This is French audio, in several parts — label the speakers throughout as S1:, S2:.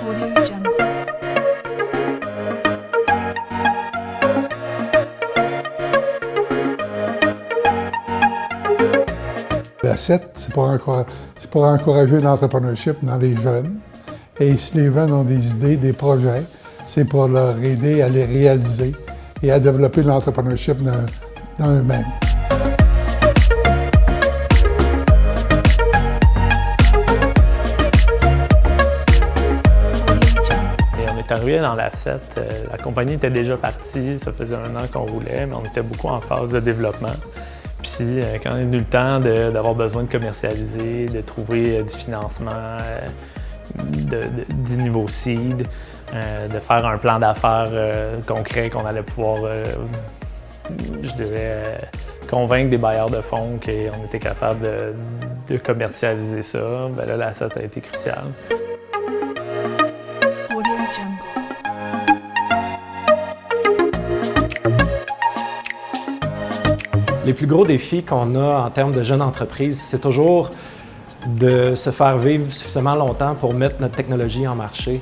S1: Audio Jungle.
S2: L'asset, c'est pour encourager l'entrepreneurship dans les jeunes. Et si les jeunes ont des idées, des projets, c'est pour leur aider à les réaliser et à développer l'entrepreneurship dans eux-mêmes.
S3: Et on est arrivé dans l'asset, la compagnie était déjà partie, ça faisait 1 an qu'on roulait, mais on était beaucoup en phase de développement. Puis quand on a eu le temps d'avoir besoin de commercialiser, de trouver du financement, du niveau seed, de faire un plan d'affaires concret qu'on allait pouvoir, je dirais, convaincre des bailleurs de fonds qu'on était capable de commercialiser ça, bien là, l'asset a été crucial.
S1: Audio Jungle.
S4: Les plus gros défis qu'on a en termes de jeunes entreprises, c'est toujours de se faire vivre suffisamment longtemps pour mettre notre technologie en marché,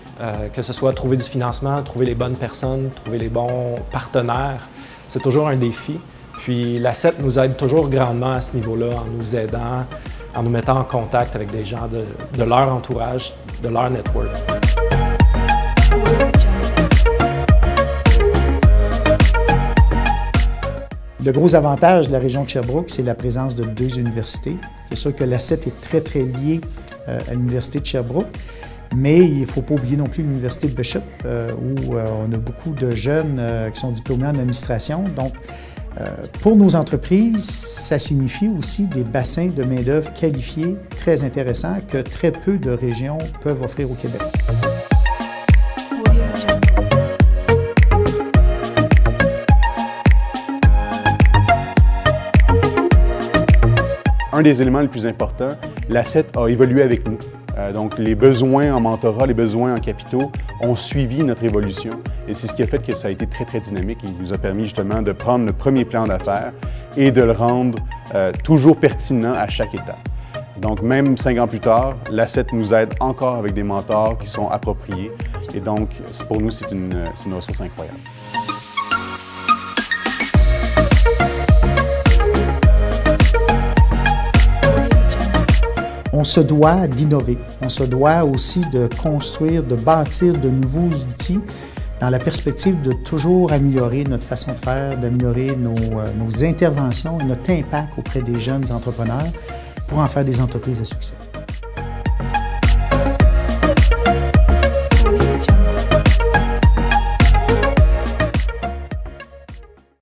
S4: que ce soit trouver du financement, trouver les bonnes personnes, trouver les bons partenaires. C'est toujours un défi. Puis l'asset nous aide toujours grandement à ce niveau-là, en nous aidant, en nous mettant en contact avec des gens de leur entourage, de leur network.
S5: Le gros avantage de la région de Sherbrooke, c'est la présence de 2 universités. C'est sûr que l'asset est très lié à l'université de Sherbrooke, mais il ne faut pas oublier non plus l'université de Bishop, où on a beaucoup de jeunes qui sont diplômés en administration. Donc, pour nos entreprises, ça signifie aussi des bassins de main-d'œuvre qualifiés très intéressants que très peu de régions peuvent offrir au Québec.
S6: Un des éléments les plus importants, l'asset a évolué avec nous. Donc, les besoins en mentorat, les besoins en capitaux ont suivi notre évolution. Et c'est ce qui a fait que ça a été très dynamique. Il nous a permis justement de prendre le premier plan d'affaires et de le rendre toujours pertinent à chaque étape. Donc, même 5 ans plus tard, l'asset nous aide encore avec des mentors qui sont appropriés. Et donc, pour nous, c'est une ressource incroyable.
S5: On se doit d'innover, on se doit aussi de construire, de bâtir de nouveaux outils dans la perspective de toujours améliorer notre façon de faire, d'améliorer nos interventions et notre impact auprès des jeunes entrepreneurs pour en faire des entreprises à succès.